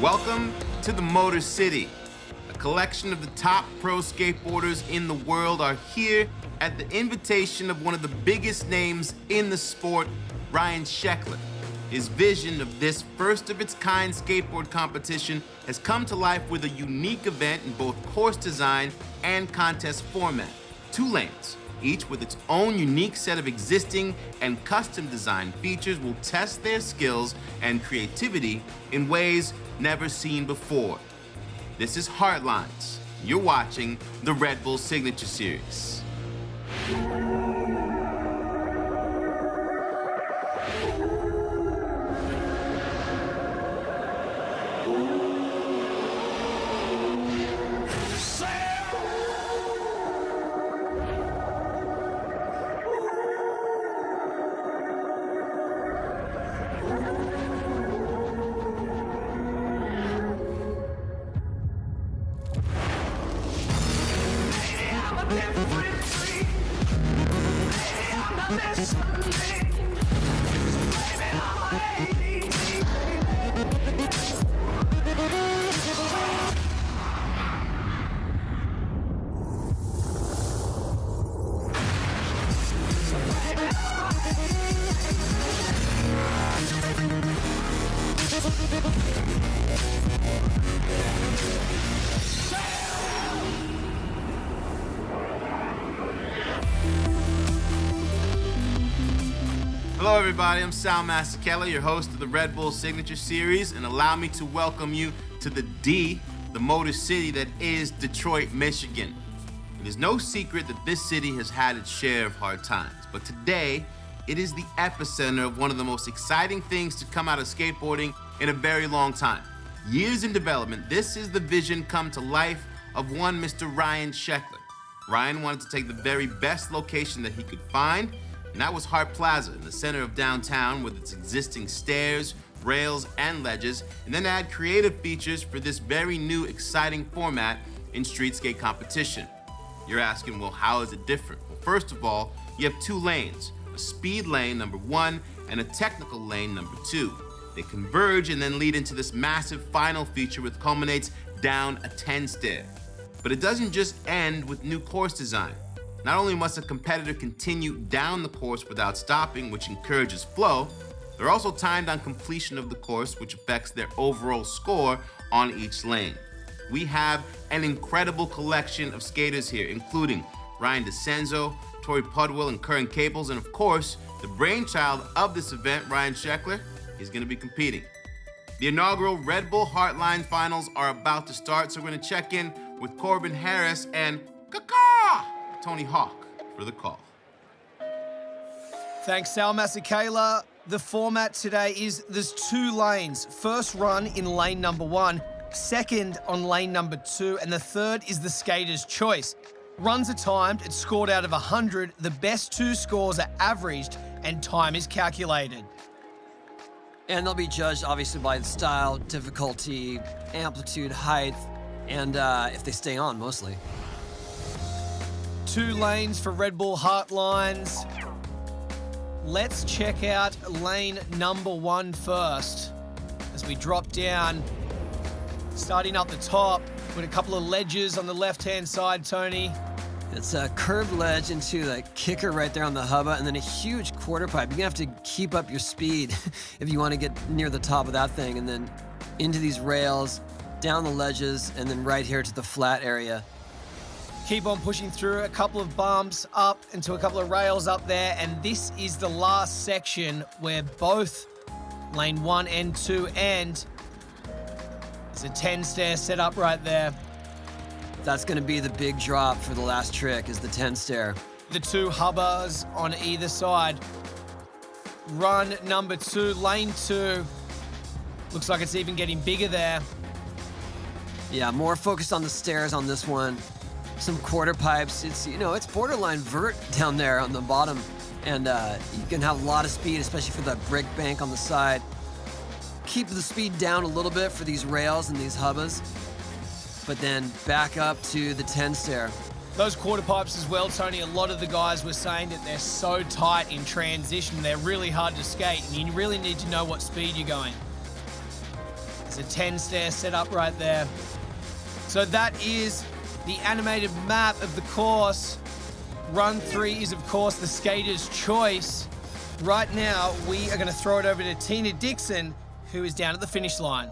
Welcome to the Motor City. A collection of the top pro skateboarders in the world are here at the invitation of one of the biggest names in the sport, Ryan Sheckler. His vision of this first-of-its-kind skateboard competition has come to life with a unique event in both course design and contest format. 2 lanes, each with its own unique set of existing and custom design features, will test their skills and creativity in ways never seen before. This is Heartlines. You're watching the Red Bull Signature Series. Hello everybody, I'm Sal Masekela, your host of the Red Bull Signature Series, and allow me to welcome you to the Motor City that is Detroit, Michigan. It is no secret that this city has had its share of hard times, but today it is the epicenter of one of the most exciting things to come out of skateboarding in a very long time. Years in development, this is the vision come to life of one Mr. Ryan Sheckler. Ryan wanted to take the very best location that he could find, and that was Hart Plaza in the center of downtown with its existing stairs, rails, and ledges, and then add creative features for this very new, exciting format in street skate competition. You're asking, well, how is it different? Well, first of all, you have 2 lanes, a speed lane, number 1, and a technical lane, number 2. They converge and then lead into this massive final feature which culminates down a 10 stair. But it doesn't just end with new course design. Not only must a competitor continue down the course without stopping, which encourages flow, they're also timed on completion of the course, which affects their overall score on each lane. We have an incredible collection of skaters here, including Ryan DeCenzo, Tori Pudwill, and Curran Caples, and of course, the brainchild of this event, Ryan Sheckler, is going to be competing. The inaugural Red Bull Heartline Finals are about to start, so we're going to check in with Corbin Harris and Tony Hawk for the call. Thanks, Sal Masekela. The format today is there's 2 lanes. First run in lane number 1, second on lane number 2, and the third is the skater's choice. Runs are timed, it's scored out of 100. The best 2 scores are averaged, and time is calculated. And they'll be judged obviously by the style, difficulty, amplitude, height, and if they stay on mostly. 2 lanes for Red Bull Heartlines. Let's check out lane number 1 first. As we drop down, starting up the top with a couple of ledges on the left-hand side, Tony. It's a curved ledge into the kicker right there on the hubba, and then a huge quarter pipe. You're gonna have to keep up your speed if you want to get near the top of that thing, and then into these rails, down the ledges, and then right here to the flat area. Keep on pushing through a couple of bumps up into a couple of rails up there, and this is the last section where both lane 1 and 2 end. There's a 10 stair set up right there. That's gonna be the big drop for the last trick, is the 10 stair. The 2 hubbas on either side. Run number 2, lane 2. Looks like it's even getting bigger there. Yeah, more focused on the stairs on this one. Some quarter pipes. It's, it's borderline vert down there on the bottom, and you can have a lot of speed, especially for that brick bank on the side. Keep the speed down a little bit for these rails and these hubbas, but then back up to the 10 stair. Those quarter pipes as well, Tony, a lot of the guys were saying that they're so tight in transition, they're really hard to skate, and you really need to know what speed you're going. There's a 10 stair set up right there. So that is the animated map of the course. Run 3 is, of course, the skater's choice. Right now, we are going to throw it over to Tina Dixon, who is down at the finish line.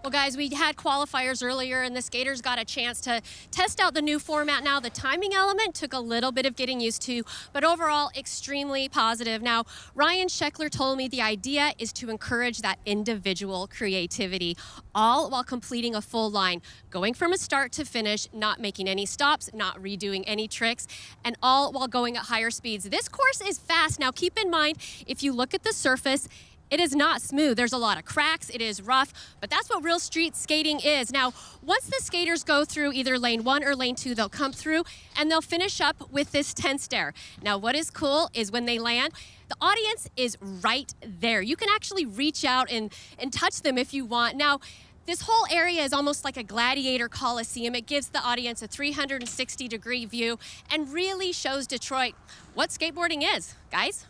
Well, guys, we had qualifiers earlier, and the skaters got a chance to test out the new format. Now, the timing element took a little bit of getting used to, but overall, extremely positive. Now, Ryan Scheckler told me the idea is to encourage that individual creativity, all while completing a full line, going from a start to finish, not making any stops, not redoing any tricks, and all while going at higher speeds. This course is fast. Now, keep in mind, if you look at the surface, it is not smooth. There's a lot of cracks. It is rough, but that's what real street skating is. Now, once the skaters go through either lane 1 or lane 2, they'll come through and they'll finish up with this 10 stair. Now, what is cool is when they land, the audience is right there. You can actually reach out and touch them if you want. Now, this whole area is almost like a gladiator coliseum. It gives the audience a 360-degree view and really shows Detroit what skateboarding is, guys.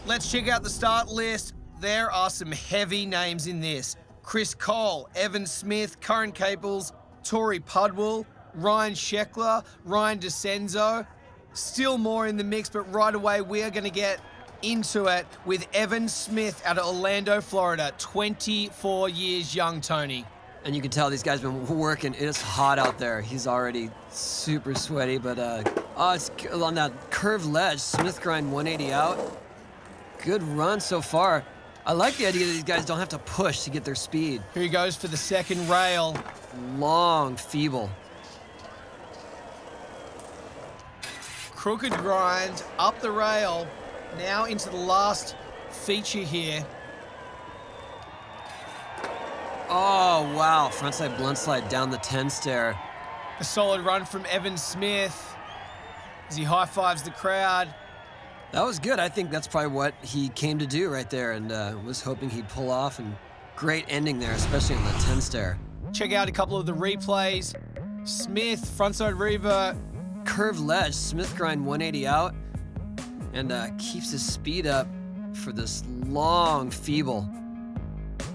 Let's check out the start list. There are some heavy names in this. Chris Cole, Evan Smith, Curran Caples, Tori Pudwell, Ryan Scheckler, Ryan DeCenzo. Still more in the mix, but right away we are going to get into it with Evan Smith out of Orlando, Florida. 24 years young, Tony. And you can tell these guys been working. It's hot out there. He's already super sweaty, but it's on that curved ledge. Smith grind 180 out. Good run so far. I like the idea that these guys don't have to push to get their speed. Here he goes for the second rail. Long, feeble. Crooked grind up the rail. Now into the last feature here. Oh, wow. Frontside blunt slide down the 10 stair. A solid run from Evan Smith as he high-fives the crowd. That was good. I think that's probably what he came to do right there, and was hoping he'd pull off. And great ending there, especially on the 10 stair. Check out a couple of the replays. Smith, frontside revert. Curved ledge, Smith grind 180 out, and keeps his speed up for this long feeble.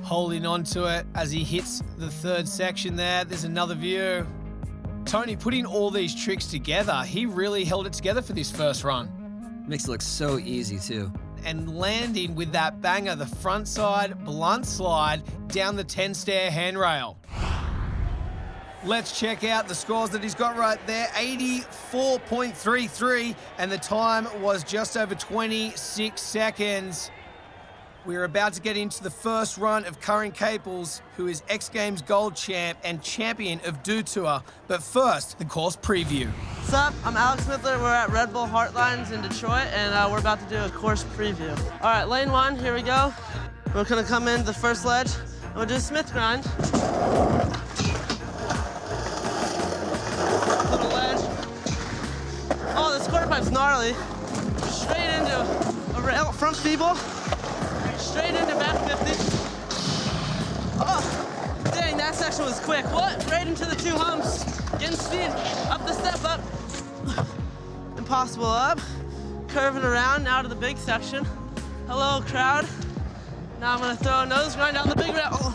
Holding on to it as he hits the third section there. There's another view. Tony, putting all these tricks together, he really held it together for this first run. Makes it look so easy, too. And landing with that banger, the frontside blunt slide down the 10 stair handrail. Let's check out the scores that he's got right there. 84.33, and the time was just over 26 seconds. We're about to get into the first run of Curran Caples, who is X Games Gold Champ and champion of Do Tour. But first, the course preview. What's up? I'm Alex Smithler. We're at Red Bull Heartlines in Detroit, and we're about to do a course preview. All right, lane 1, here we go. We're gonna come in the first ledge, and we'll do a Smith grind. Little ledge. Oh, this quarter pipe's gnarly. Straight into a rail, front feeble. Straight into back 50. Oh, dang, that section was quick. What? Right into the 2 humps. Getting speed. Up the step up. Impossible up. Curving around now to the big section. Hello, crowd. Now I'm gonna throw a nose grind down the big rail. Oh.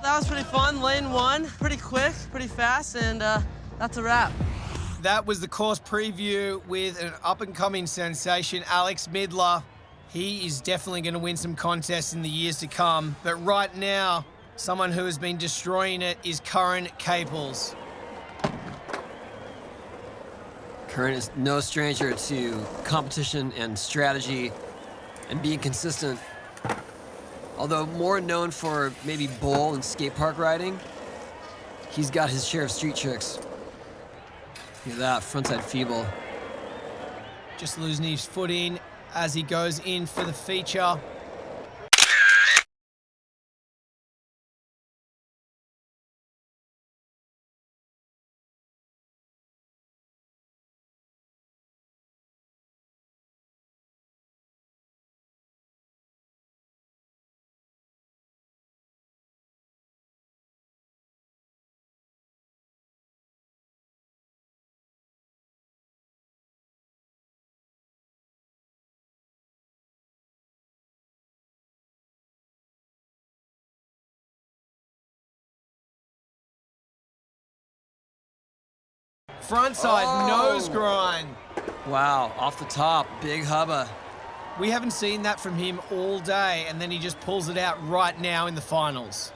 That was pretty fun. Lane 1, pretty quick, pretty fast, and that's a wrap. That was the course preview with an up-and-coming sensation, Alex Midler. He is definitely going to win some contests in the years to come. But right now, someone who has been destroying it is Curran Caples. Curran is no stranger to competition and strategy and being consistent. Although more known for maybe bowl and skate park riding, he's got his share of street tricks. Look at that, frontside feeble. Just losing his footing as he goes in for the feature. Frontside nose grind. Wow, off the top, big hubba. We haven't seen that from him all day, and then he just pulls it out right now in the finals.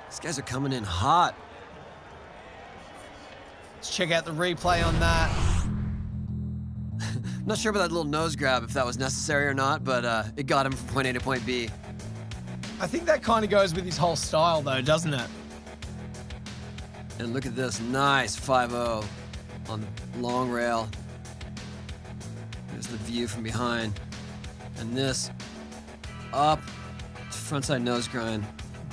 These guys are coming in hot. Let's check out the replay on that. Not sure about that little nose grab, if that was necessary or not, but it got him from point A to point B. I think that kind of goes with his whole style, though, doesn't it? And look at this, nice 5-0 on the long rail. There's the view from behind. And this, up, frontside nose grind.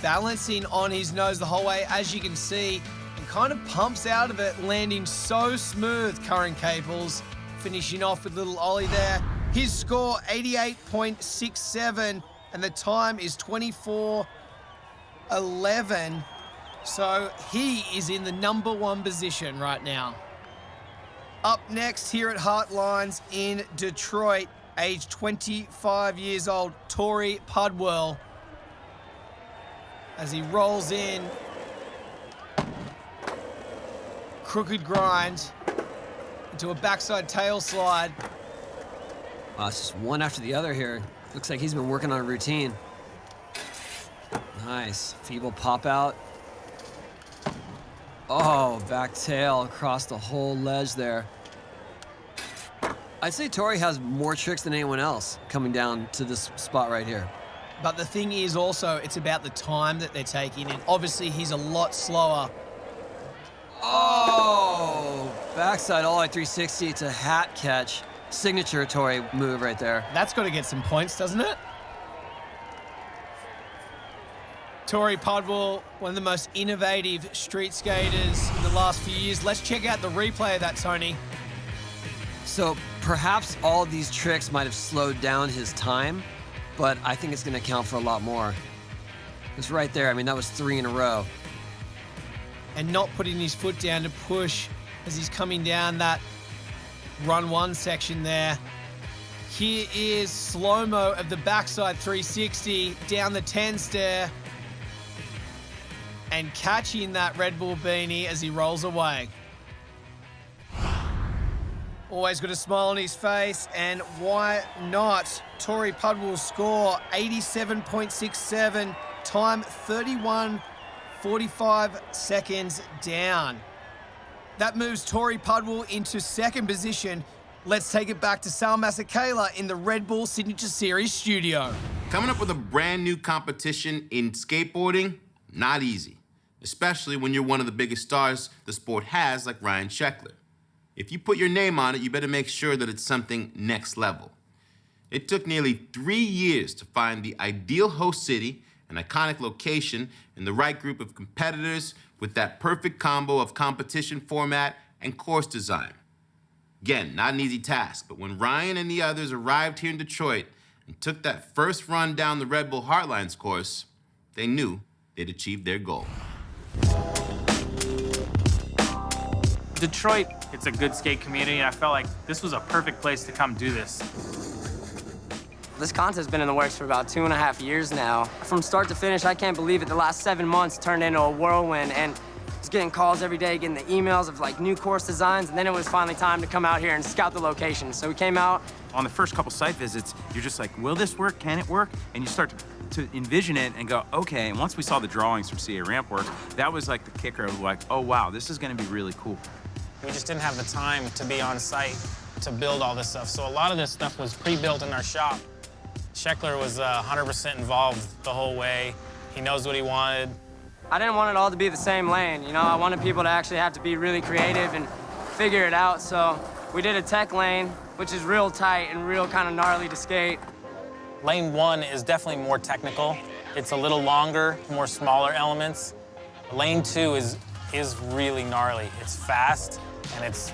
Balancing on his nose the whole way, as you can see, and kind of pumps out of it, landing so smooth, Curran Caples. Finishing off with a little ollie there. His score, 88.67, and the time is 24:11. So he is in the number 1 position right now. Up next here at Heartlines in Detroit, age 25 years old, Tory Pudwell. As he rolls in, crooked grind into a backside tail slide. Wow, it's just one after the other here. Looks like he's been working on a routine. Nice, feeble pop out. Oh, back tail across the whole ledge there. I'd say Tory has more tricks than anyone else coming down to this spot right here. But the thing is also, it's about the time that they're taking, and obviously he's a lot slower. Oh, backside ollie 360 to hat catch. Signature Tory move right there. That's got to get some points, doesn't it? Tory Pudwell, one of the most innovative street skaters in the last few years. Let's check out the replay of that, Tony. So perhaps all these tricks might have slowed down his time, but I think it's going to count for a lot more. It's right there. I mean, that was 3 in a row. And not putting his foot down to push as he's coming down that run 1 section there. Here is slow-mo of the backside 360 down the 10 stair and catching that Red Bull beanie as he rolls away. Always got a smile on his face, and why not? Tory Pudwell's score, 87.67, time 31:45 seconds down. That moves Tory Pudwell into 2nd position. Let's take it back to Sal Masekela in the Red Bull Signature Series studio. Coming up with a brand new competition in skateboarding, not easy, especially when you're one of the biggest stars the sport has, like Ryan Sheckler. If you put your name on it, you better make sure that it's something next level. It took nearly 3 years to find the ideal host city, an iconic location, and the right group of competitors with that perfect combo of competition format and course design. Again, not an easy task, but when Ryan and the others arrived here in Detroit and took that first run down the Red Bull Heartlines course, they knew they'd achieved their goal. Detroit, it's a good skate community, and I felt like this was a perfect place to come do this. This contest has been in the works for about 2.5 years now. From start to finish, I can't believe it. The last 7 months turned into a whirlwind, and I was getting calls every day, getting the emails of like new course designs, and then it was finally time to come out here and scout the location. So we came out. On the first couple site visits, you're just like, will this work? Can it work? And you start to envision it and go, okay. And once we saw the drawings from CA Ramp Works, that was like the kicker of like, oh wow, this is gonna be really cool. We just didn't have the time to be on site to build all this stuff. So a lot of this stuff was pre-built in our shop. Sheckler was 100% involved the whole way. He knows what he wanted. I didn't want it all to be the same lane. You know, I wanted people to actually have to be really creative and figure it out. So we did a tech lane, which is real tight and real kind of gnarly to skate. Lane 1 is definitely more technical. It's a little longer, more smaller elements. Lane 2 is really gnarly. It's fast and it's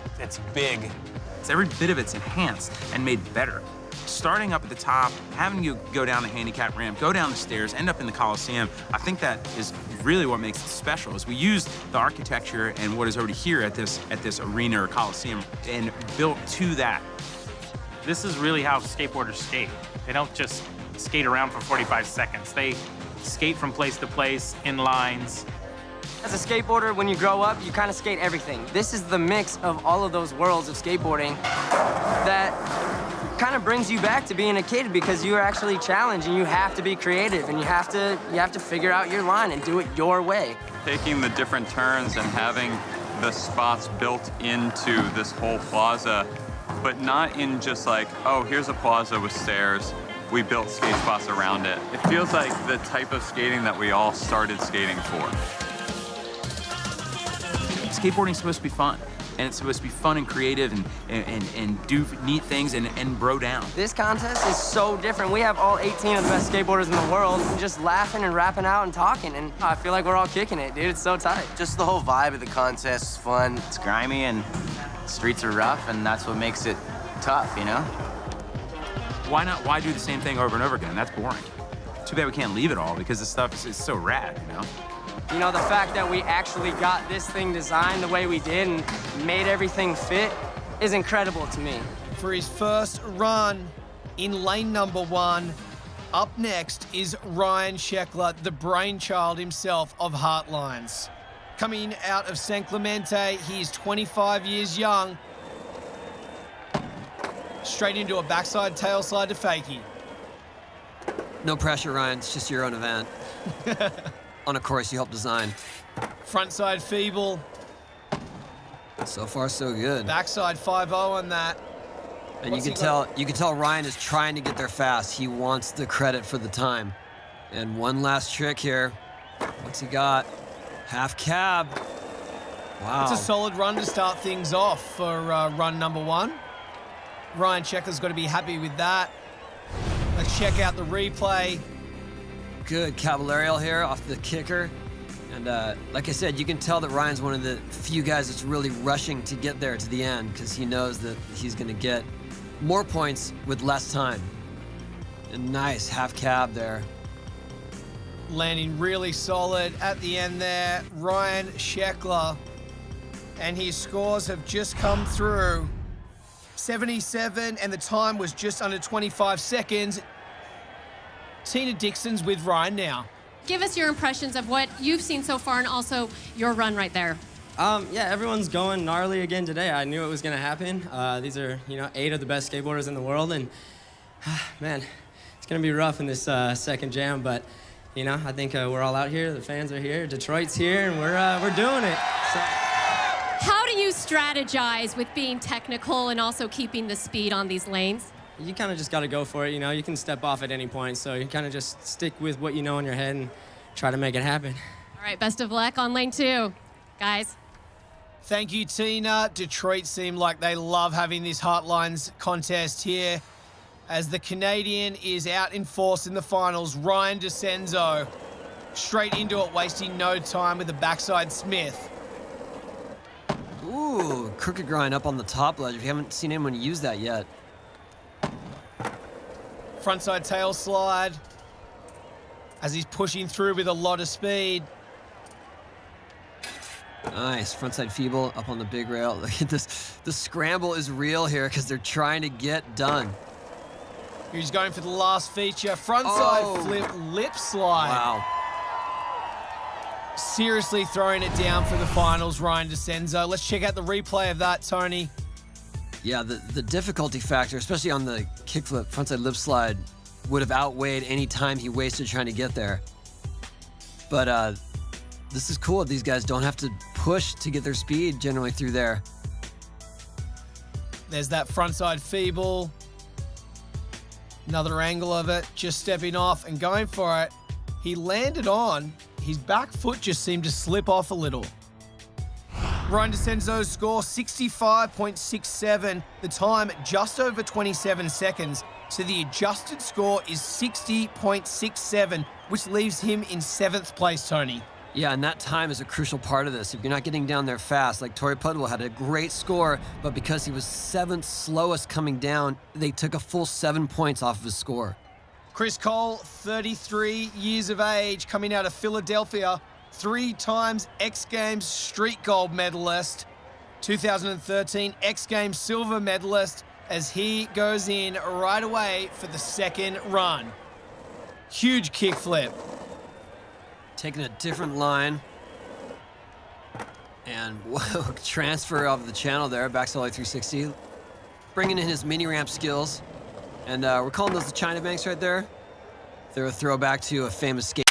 big. It's every bit of it's enhanced and made better. Starting up at the top, having you go down the handicap ramp, go down the stairs, end up in the Coliseum, I think that is really what makes it special, is we used the architecture and what is already here at this arena or Coliseum and built to that. This is really how skateboarders skate. They don't just skate around for 45 seconds. They skate from place to place, in lines, As a skateboarder, when you grow up, you kind of skate everything. This is the mix of all of those worlds of skateboarding that kind of brings you back to being a kid, because you are actually challenged and you have to be creative and you have to figure out your line and do it your way. Taking the different turns and having the spots built into this whole plaza, but not in just like, oh, here's a plaza with stairs, we built skate spots around it. It feels like the type of skating that we all started skating for. Skateboarding's supposed to be fun, and it's supposed to be fun and creative and do neat things and bro down. This contest is so different. We have all 18 of the best skateboarders in the world just laughing and rapping out and talking, and I feel like we're all kicking it, dude. It's so tight. Just the whole vibe of the contest is fun. It's grimy and streets are rough, and that's what makes it tough, you know? Why not? Why do the same thing over and over again? That's boring. Too bad we can't leave it all, because the stuff is so rad, you know? You know, the fact that we actually got this thing designed the way we did and made everything fit is incredible to me. For his first run in lane number 1, up next is Ryan Sheckler, the brainchild himself of Heartlines. Coming out of San Clemente, he is 25 years young. Straight into a backside tail slide to fakie. No pressure, Ryan. It's just your own event. On a course you helped design. Frontside feeble. So far, so good. Backside 5-0 on that. And you can tell Ryan is trying to get there fast. He wants the credit for the time. And one last trick here. What's he got? Half cab. Wow. It's a solid run to start things off for run number 1. Ryan Sheckler's got to be happy with that. Let's check out the replay. Good Caballerial here off the kicker. And like I said, you can tell that Ryan's one of the few guys that's really rushing to get there to the end, because he knows that he's going to get more points with less time. And nice half cab there. Landing really solid at the end there. Ryan Sheckler. And his scores have just come through. 77, and the time was just under 25 seconds. Tina Dixon's with Ryan now. Give us your impressions of what you've seen so far and also your run right there. Yeah, everyone's going gnarly again today. I knew it was going to happen. These are, 8 of the best skateboarders in the world, and man, it's going to be rough in this second jam, but I think we're all out here. The fans are here. Detroit's here, and we're doing it. So. How do you strategize with being technical and also keeping the speed on these lanes? You kind of just got to go for it, You can step off at any point, so you kind of just stick with what you know in your head and try to make it happen. All right, best of luck on lane 2, guys. Thank you, Tina. Detroit seem like they love having this Heartlines contest here. As the Canadian is out in force in the finals, Ryan DeCenzo straight into it, wasting no time with a backside Smith. Ooh, crooked grind up on the top ledge. We haven't seen anyone use that yet. Frontside tail slide as he's pushing through with a lot of speed. Nice, frontside feeble up on the big rail. Look at this. The scramble is real here because they're trying to get done. He's going for the last feature. Frontside flip lip slide. Wow. Seriously throwing it down for the finals, Ryan DeCenzo. Let's check out the replay of that, Tony. Yeah, the difficulty factor, especially on the kickflip frontside lip slide, would have outweighed any time he wasted trying to get there. But this is cool. These guys don't have to push to get their speed generally through there. There's that frontside feeble. Another angle of it, just stepping off and going for it. He landed on. His back foot just seemed to slip off a little. Ryan DeCenzo's score, 65.67. The time, just over 27 seconds. So the adjusted score is 60.67, which leaves him in 7th place, Tony. Yeah, and that time is a crucial part of this. If you're not getting down there fast, like Tori Pudwell had a great score, but because he was 7th slowest coming down, they took a full 7 points off of his score. Chris Cole, 33 years of age, coming out of Philadelphia, 3 times X Games street gold medalist, 2013 X Games silver medalist, as he goes in right away for the second run. Huge kickflip. Taking a different line. And whoa, transfer of the channel there, backsolid 360. Bringing in his mini ramp skills. And we're calling those the China banks right there. They're a throwback to a famous skate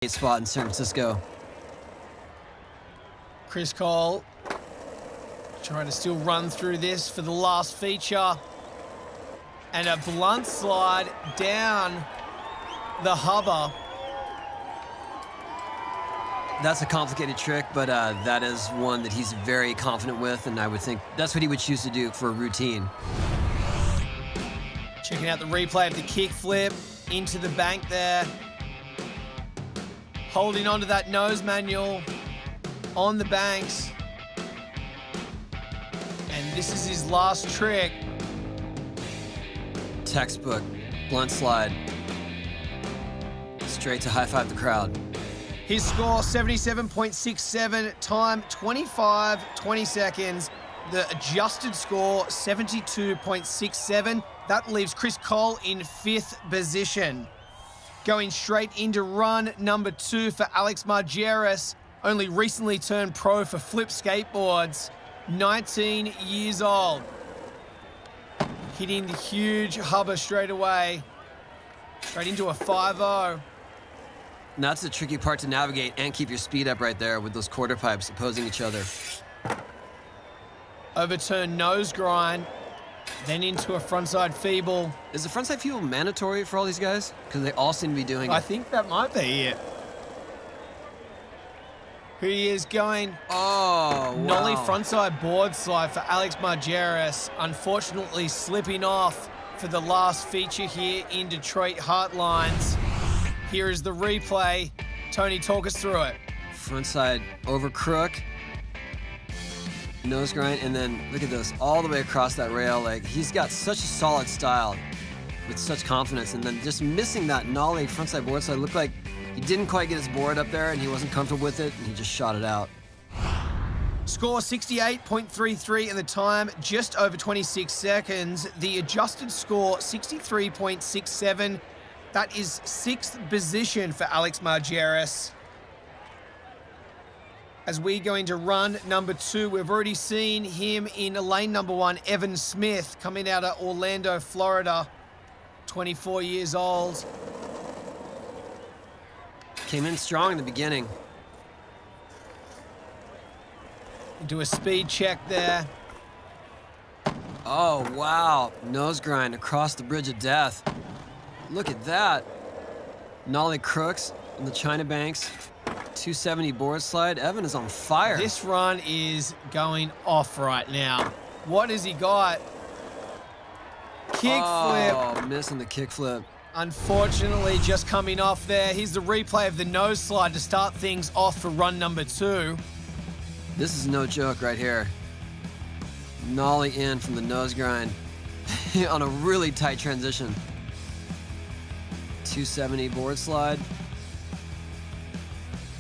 spot in San Francisco. Chris Cole trying to still run through this for the last feature. And a blunt slide down the hubba. That's a complicated trick, but that is one that he's very confident with, and I would think that's what he would choose to do for a routine. Checking out the replay of the kickflip into the bank there. Holding onto that nose manual on the banks. And this is his last trick. Textbook, blunt slide. Straight to high five the crowd. His score, 77.67, time 25:20 seconds. The adjusted score, 72.67. That leaves Chris Cole in 5th position. Going straight into run number 2 for Alex Margeris, only recently turned pro for Flip Skateboards, 19 years old. Hitting the huge hubba straight away, straight into a 5-0. And that's the tricky part to navigate and keep your speed up right there with those quarter pipes opposing each other. Overturn nose grind, then into a frontside feeble. Is the frontside feeble mandatory for all these guys? Because they all seem to be doing it. I think that might be it. Here he is going. Oh, wow. Nollie frontside board slide for Alex Margeris. Unfortunately slipping off for the last feature here in Detroit Heartlines. Here is the replay. Tony, talk us through it. Frontside over crook. Nose grind, and then look at this, all the way across that rail. Like, he's got such a solid style with such confidence, and then just missing that nollie frontside board slide. Looked like he didn't quite get his board up there and he wasn't comfortable with it, and he just shot it out. Score 68.33 and the time just over 26 seconds. The adjusted score 63.67. That is 6th position for Alex Margeris. As we go into run number 2, we've already seen him in lane number 1, Evan Smith, coming out of Orlando, Florida, 24 years old. Came in strong in the beginning. Do a speed check there. Oh, wow. Nose grind across the bridge of death. Look at that. Nollie crooks in the China banks. 270 board slide. Evan is on fire. This run is going off right now. What has he got? Kickflip. Oh, missing the kickflip. Unfortunately, just coming off there. Here's the replay of the nose slide to start things off for run number 2. This is no joke right here. Nollie in from the nose grind on a really tight transition. 270 board slide.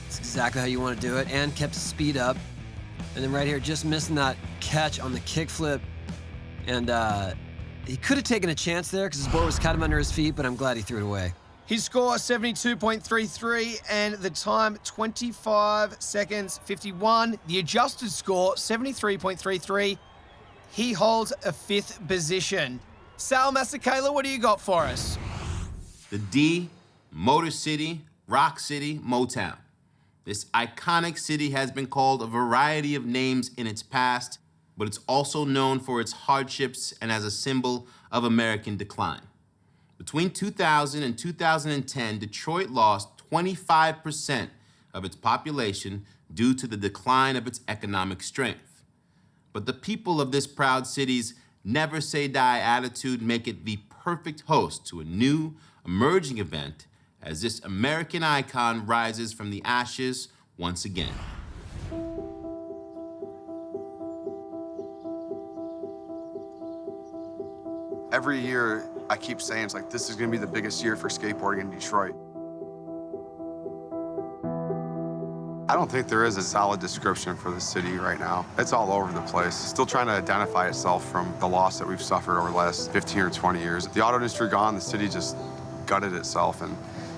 That's exactly how you want to do it, and kept the speed up. And then right here, just missing that catch on the kickflip. And he could have taken a chance there because his board was kind of under his feet, but I'm glad he threw it away. His score 72.33 and the time 25 seconds 51. The adjusted score 73.33. He holds a 5th position. Sal Masakela, what do you got for us? The D, Motor City, Rock City, Motown. This iconic city has been called a variety of names in its past, but it's also known for its hardships and as a symbol of American decline. Between 2000 and 2010, Detroit lost 25% of its population due to the decline of its economic strength. But the people of this proud city's never say die attitude make it the perfect host to a new emerging event as this American icon rises from the ashes once again. Every year, I keep saying, it's like, this is gonna be the biggest year for skateboarding in Detroit. I don't think there is a solid description for the city right now. It's all over the place. Still trying to identify itself from the loss that we've suffered over the last 15 or 20 years. The auto industry gone, the city just gutted itself. And,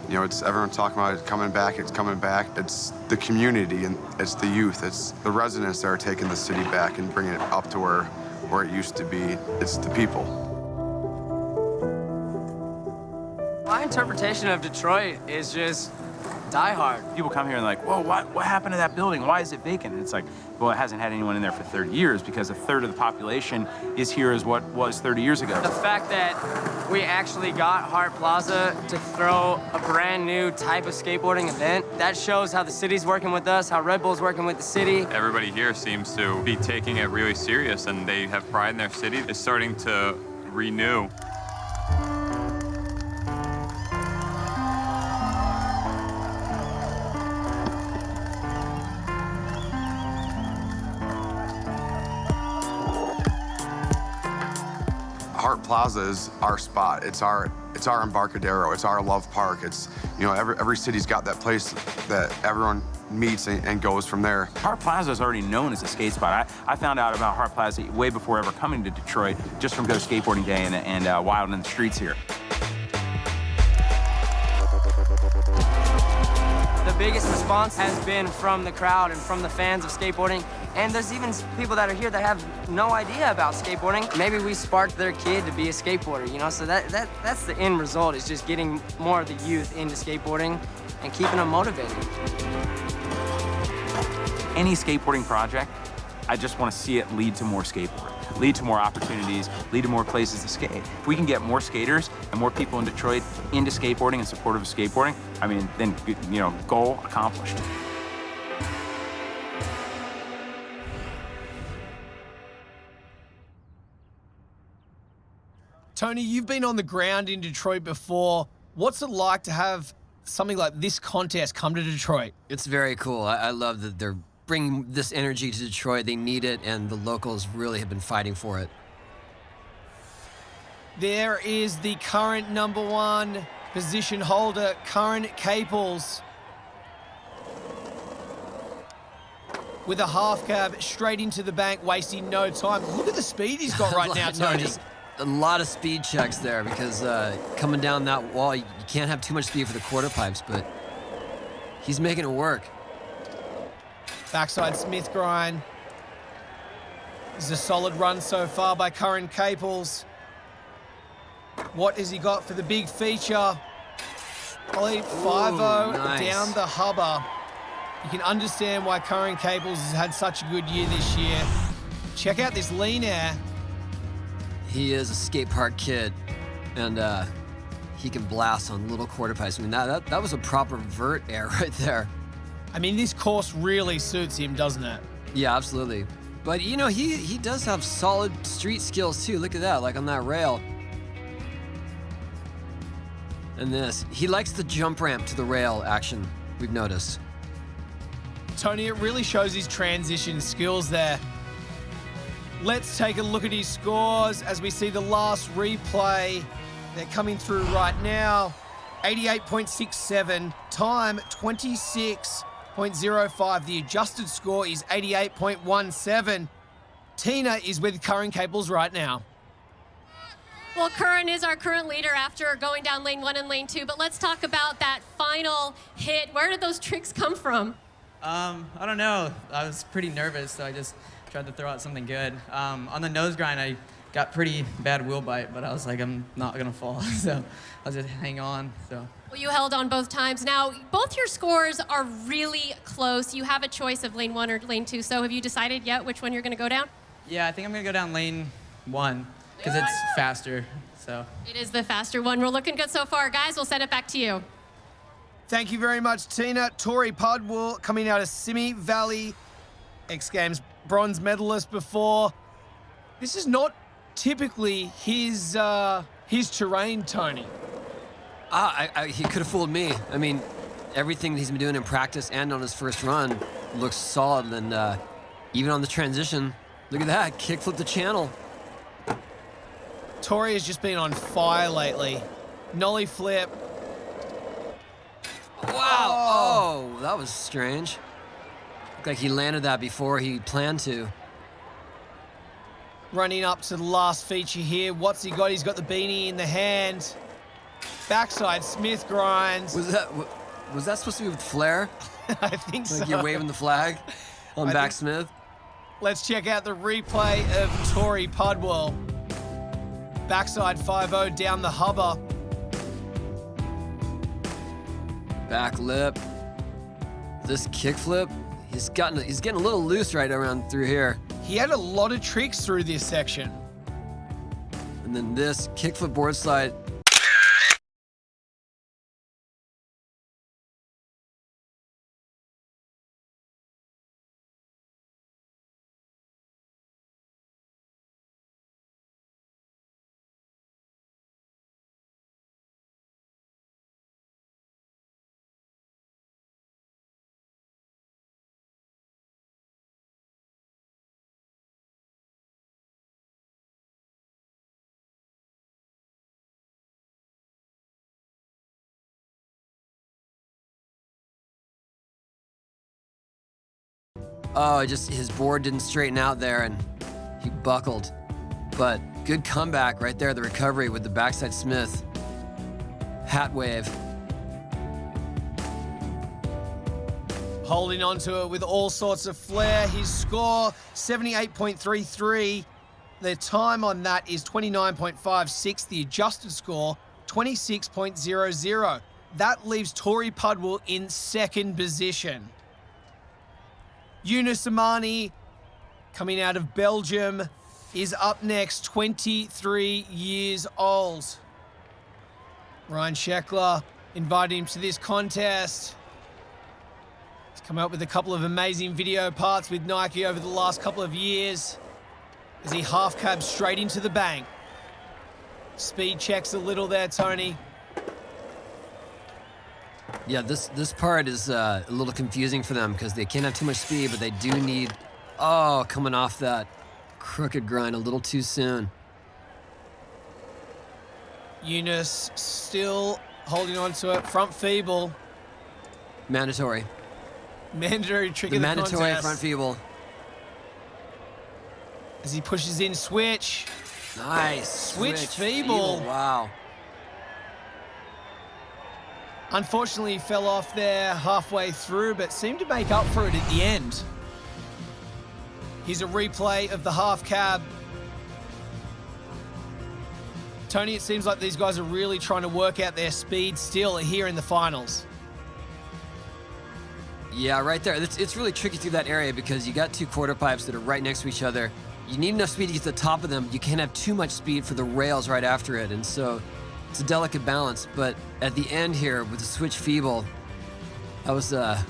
you know, it's everyone talking about it coming back, it's coming back. It's the community and it's the youth. It's the residents that are taking the city back and bringing it up to where it used to be. It's the people. My interpretation of Detroit is just die hard. People come here and like, whoa, what happened to that building? Why is it vacant? And it's like, well, it hasn't had anyone in there for 30 years because a third of the population is here as what was 30 years ago. The fact that we actually got Hart Plaza to throw a brand new type of skateboarding event, that shows how the city's working with us, how Red Bull's working with the city. Everybody here seems to be taking it really serious, and they have pride in their city. It's starting to renew. Hart Plaza is our spot. It's our Embarcadero. It's our love park. It's, you know, every city's got that place that everyone meets and goes from there. Hart Plaza is already known as a skate spot. I found out about Hart Plaza way before ever coming to Detroit, just from Go Skateboarding Day and Wild in the Streets here. The biggest response has been from the crowd and from the fans of skateboarding. And there's even people that are here that have no idea about skateboarding. Maybe we sparked their kid to be a skateboarder, you know? So that's the end result, is just getting more of the youth into skateboarding and keeping them motivated. Any skateboarding project, I just want to see it lead to more skateboarding, lead to more opportunities, lead to more places to skate. If we can get more skaters and more people in Detroit into skateboarding and supportive of skateboarding, I mean, then, you know, goal accomplished. Tony, you've been on the ground in Detroit before. What's it like to have something like this contest come to Detroit? It's very cool. I love that they're bringing this energy to Detroit. They need it, and the locals really have been fighting for it. There is the current #1 position holder, Curran Caples, with a half cab straight into the bank, wasting no time. Look at the speed he's got right now, Tony. A lot of speed checks there because coming down that wall, you can't have too much speed for the quarter pipes, but he's making it work. Backside Smith grind. This is a solid run so far by Curran Caples. What has he got for the big feature? Ollie 5-0 nice. Down the hubber. You can understand why Curran Caples has had such a good year this year. Check out this lean air. He is a skate park kid, and he can blast on little quarter pipes. I mean, that was a proper vert air right there. I mean, this course really suits him, doesn't it? Yeah, absolutely. But, you know, he does have solid street skills, too. Look at that, like on that rail. And this. He likes the jump ramp to the rail action, we've noticed. Tony, it really shows his transition skills there. Let's take a look at his scores as we see the last replay. They're coming through right now. 88.67, time 26.05. The adjusted score is 88.17. Tina is with Curran Caples right now. Well, Curran is our current leader after going down lane 1 and lane 2, but let's talk about that final hit. Where did those tricks come from? I don't know. I was pretty nervous, so I just tried to throw out something good. On the nose grind, I got pretty bad wheel bite, but I was like, I'm not gonna fall, so I'll just hang on. So. Well, you held on both times. Now, both your scores are really close. You have a choice of lane 1 or lane 2, so have you decided yet which one you're gonna go down? Yeah, I think I'm gonna go down lane 1, because it's faster, so. It is the faster one. We're looking good so far. Guys, we'll send it back to you. Thank you very much, Tina. Tori Pudwell coming out of Simi Valley, X Games bronze medalist before. This is not typically his terrain, Tony. He could have fooled me. I mean, everything that he's been doing in practice and on his first run looks solid, and even on the transition, look at that, kickflip the channel. Tori has just been on fire lately. Nollie flip. Wow! Oh, that was strange. Looked like he landed that before he planned to. Running up to the last feature here. What's he got? He's got the beanie in the hand. Backside Smith grinds. Was that supposed to be with flair? I think so. Like you're waving the flag on back Smith? Let's check out the replay of Tori Pudwell. Backside 5-0 down the hubba. Back lip. This kickflip, he's getting a little loose right around through here. He had a lot of tricks through this section. And then this kickflip board slide. Oh, just his board didn't straighten out there and he buckled. But good comeback right there, the recovery with the backside Smith. Hat wave. Holding on to it with all sorts of flair. His score, 78.33. The time on that is 29.56. The adjusted score, 26.00. That leaves Tori Pudwell in second position. Yunus Amani, coming out of Belgium, is up next, 23 years old. Ryan Sheckler invited him to this contest. He's come up with a couple of amazing video parts with Nike over the last couple of years as he half cabs straight into the bank. Speed checks a little there, Tony. Yeah, this part is a little confusing for them because they can't have too much speed, but they do need, coming off that crooked grind a little too soon. Yunus still holding on to it. Front feeble. Mandatory. Mandatory trick of the contest. Mandatory front feeble. As he pushes in switch. Nice. Switch feeble. Wow. Unfortunately, he fell off there halfway through, but seemed to make up for it at the end. Here's a replay of the half cab. Tony, it seems like these guys are really trying to work out their speed still here in the finals. Yeah, right there. It's really tricky through that area because you got two quarter pipes that are right next to each other. You need enough speed to get to the top of them. You can't have too much speed for the rails right after it, and so it's a delicate balance. But at the end here with the switch feeble, that was a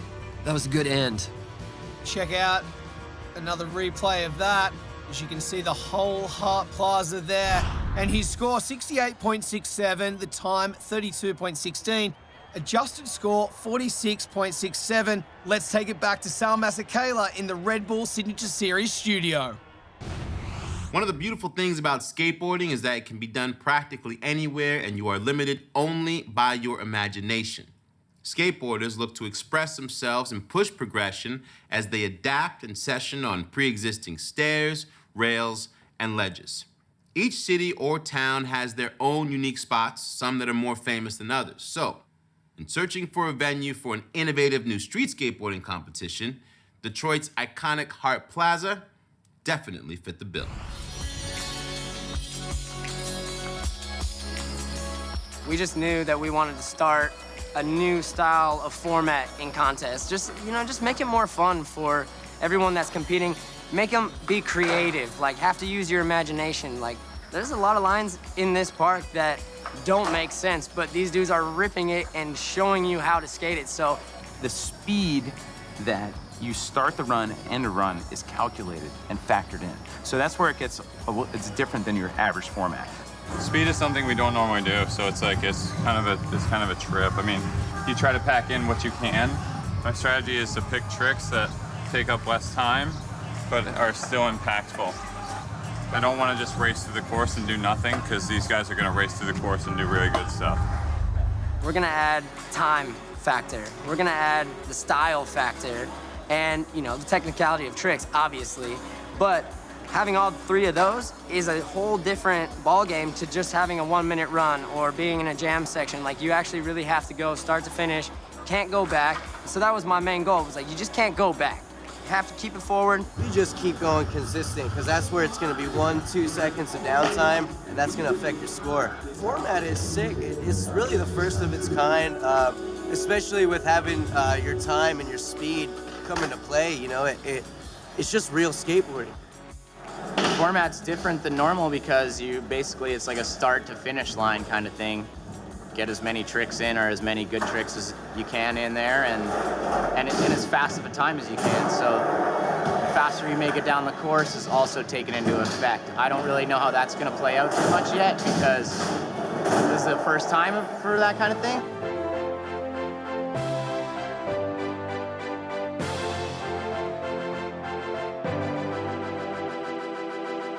good end. Check out another replay of that. As you can see, the whole Hart Plaza there. And his score, 68.67. The time, 32.16. Adjusted score, 46.67. Let's take it back to Sal Masekela in the Red Bull Signature Series studio. One of the beautiful things about skateboarding is that it can be done practically anywhere and you are limited only by your imagination. Skateboarders look to express themselves and push progression as they adapt and session on pre-existing stairs, rails, and ledges. Each city or town has their own unique spots, some that are more famous than others. So, in searching for a venue for an innovative new street skateboarding competition, Detroit's iconic Hart Plaza definitely fit the bill. We just knew that we wanted to start a new style of format in contests. Just make it more fun for everyone that's competing. Make them be creative, have to use your imagination. There's a lot of lines in this park that don't make sense, but these dudes are ripping it and showing you how to skate it, so. The speed that you start the run, end the run is calculated and factored in. So that's where it's different than your average format. Speed is something we don't normally do, so it's kind of a trip. I mean, you try to pack in what you can. My strategy is to pick tricks that take up less time, but are still impactful. I don't want to just race through the course and do nothing, because these guys are going to race through the course and do really good stuff. We're gonna add time factor. We're gonna add the style factor and, you know, the technicality of tricks, obviously. But having all three of those is a whole different ballgame to just having a 1 minute run or being in a jam section. Like, you actually really have to go start to finish, can't go back. So that was my main goal, was like, you just can't go back. You have to keep it forward. You just keep going consistent, because that's where it's going to be 1-2 seconds of downtime, and that's going to affect your score. The format is sick. It's really the first of its kind, especially with having your time and your speed come into play. You know, it's just real skateboarding. The format's different than normal because it's like a start to finish line kind of thing. Get as many tricks in, or as many good tricks as you can in there, and in as fast of a time as you can. So the faster you make it down the course is also taken into effect. I don't really know how that's going to play out too much yet, because this is the first time for that kind of thing.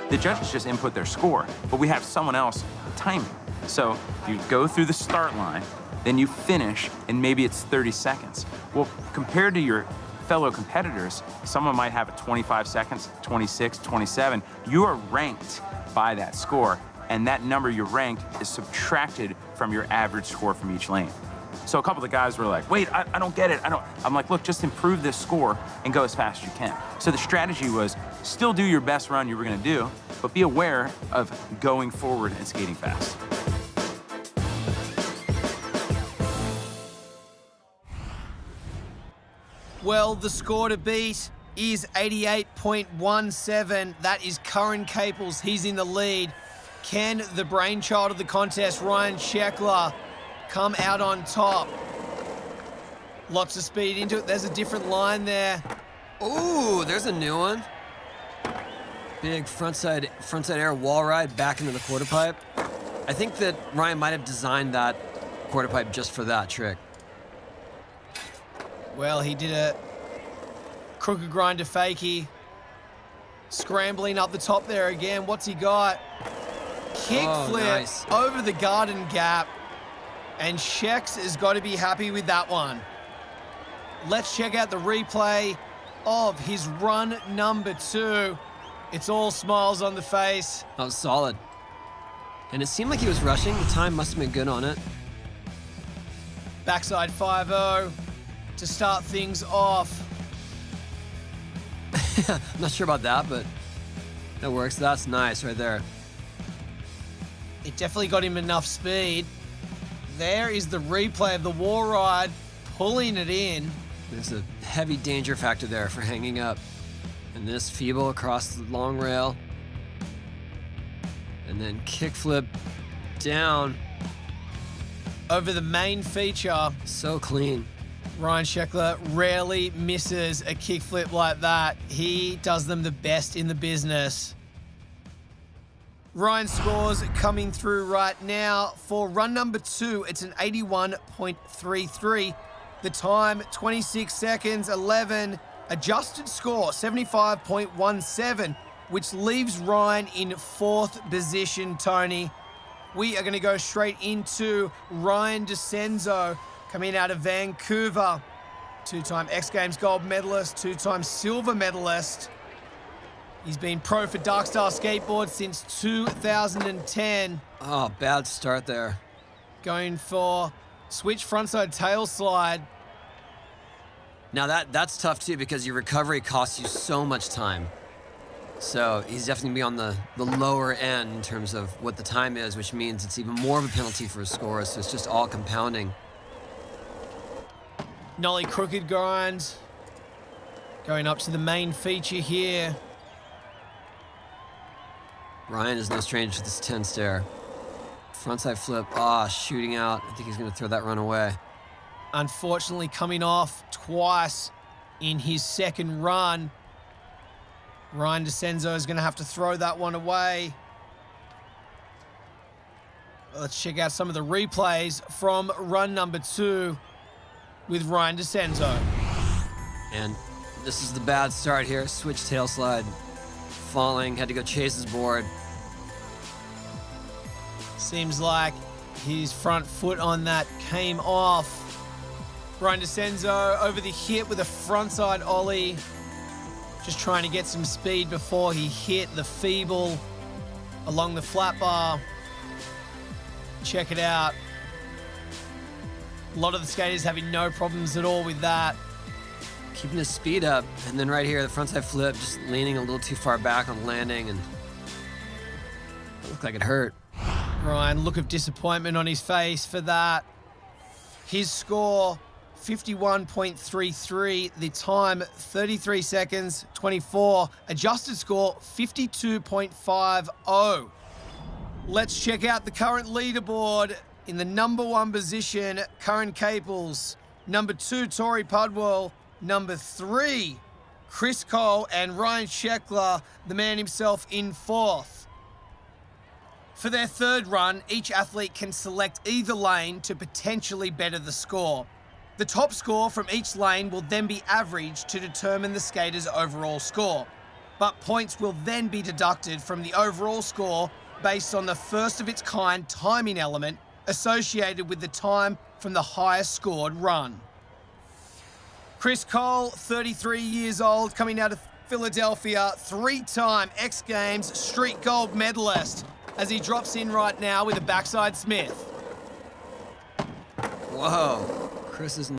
The judges just input their score, but we have someone else timing. So you go through the start line, then you finish, and maybe it's 30 seconds. Well, compared to your fellow competitors, someone might have a 25 seconds, 26, 27. You are ranked by that score, and that number you're ranked is subtracted from your average score from each lane. So a couple of the guys were like, wait, I don't get it. I'm like, look, just improve this score and go as fast as you can. So the strategy was still do your best run you were gonna do, but be aware of going forward and skating fast. Well, the score to beat is 88.17. That is Curran Caples. He's in the lead. Can the brainchild of the contest, Ryan Sheckler, come out on top? Lots of speed into it. There's a different line there. Ooh, there's a new one. Big frontside air wall ride back into the quarter pipe. I think that Ryan might have designed that quarter pipe just for that trick. Well, he did a crooked grinder fakie. Scrambling up the top there again. What's he got? Kickflip nice. Over the garden gap. And Shex has got to be happy with that one. Let's check out the replay of his run number 2. It's all smiles on the face. That was solid. And it seemed like he was rushing. The time must have been good on it. Backside 5-0 to start things off. I'm not sure about that, but that works. That's nice right there. It definitely got him enough speed. There is the replay of the wall ride, pulling it in. There's a heavy danger factor there for hanging up. And this feeble across the long rail. And then kickflip down. Over the main feature. So clean. Ryan Sheckler rarely misses a kickflip like that. He does them the best in the business. Ryan's scores coming through right now. For run number 2, it's an 81.33. The time, 26 seconds, 11. Adjusted score, 75.17, which leaves Ryan in 4th position, Tony. We are going to go straight into Ryan DeCenzo, coming out of Vancouver. 2-time X Games gold medalist, 2-time silver medalist. He's been pro for Darkstar Skateboard since 2010. Oh, bad start there. Going for switch frontside tail slide. Now that's tough too, because your recovery costs you so much time. So he's definitely be on the lower end in terms of what the time is, which means it's even more of a penalty for his score. So it's just all compounding. Nollie crooked grind. Going up to the main feature here. Ryan is no stranger to this 10 stair. Frontside flip, shooting out. I think he's gonna throw that run away. Unfortunately, coming off twice in his second run. Ryan DeCenzo is gonna have to throw that one away. Let's check out some of the replays from run number 2 with Ryan DeCenzo. And this is the bad start here. Switch tail slide. Falling, had to go chase his board. Seems like his front foot on that came off. Ryan DeCenzo over the hip with a frontside ollie. Just trying to get some speed before he hit the feeble along the flat bar. Check it out. A lot of the skaters having no problems at all with that. Keeping his speed up. And then right here, the frontside flip, just leaning a little too far back on landing, and it looked like it hurt. Ryan, look of disappointment on his face for that. His score, 51.33. The time, 33 seconds, 24. Adjusted score, 52.50. Let's check out the current leaderboard. In the number 1 position, Curran Caples. Number 2, Tori Pudwell. Number 3, Chris Cole, and Ryan Sheckler, the man himself, in 4th. For their 3rd run, each athlete can select either lane to potentially better the score. The top score from each lane will then be averaged to determine the skater's overall score. But points will then be deducted from the overall score based on the first of its kind timing element associated with the time from the highest scored run. Chris Cole, 33 years old, coming out of Philadelphia, 3-time X Games street gold medalist, as he drops in right now with a backside Smith. Whoa, Chris is...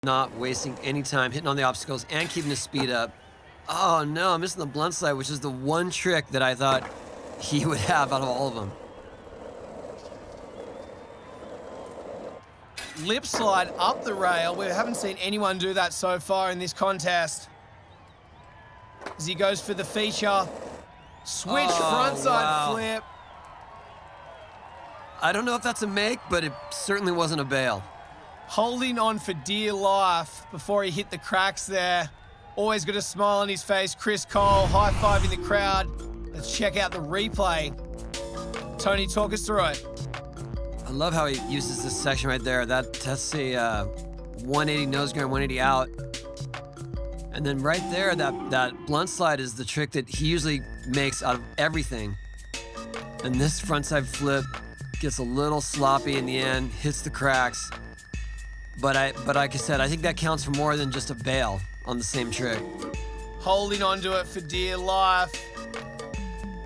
Not wasting any time, hitting on the obstacles and keeping his speed up. Oh no, I'm missing the blunt slide, which is the one trick that I thought he would have out of all of them. Lip slide up the rail. We haven't seen anyone do that so far in this contest. As he goes for the feature. Switch frontside flip. I don't know if that's a make, but it certainly wasn't a bail. Holding on for dear life before he hit the cracks there. Always got a smile on his face. Chris Cole high-fiving the crowd. Let's check out the replay. Tony, talk us through it. I love how he uses this section right there. That's a 180 nose grind, 180 out. And then right there, that blunt slide is the trick that he usually makes out of everything. And this frontside flip gets a little sloppy in the end, hits the cracks. But like I said, I think that counts for more than just a bail on the same trick. Holding on to it for dear life.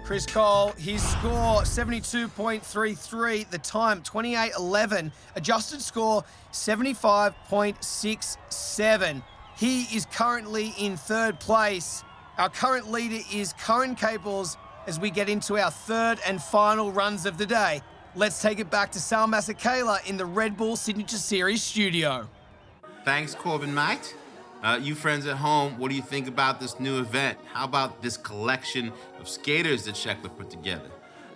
Chris Cole, his score 72.33, the time 28.11, adjusted score 75.67. He is currently in 3rd place. Our current leader is Curran Caples as we get into our 3rd and final runs of the day. Let's take it back to Sal Masekela in the Red Bull Signature Series studio. Thanks, Corbin, mate. You friends at home, what do you think about this new event? How about this collection of skaters that Sheckler put together?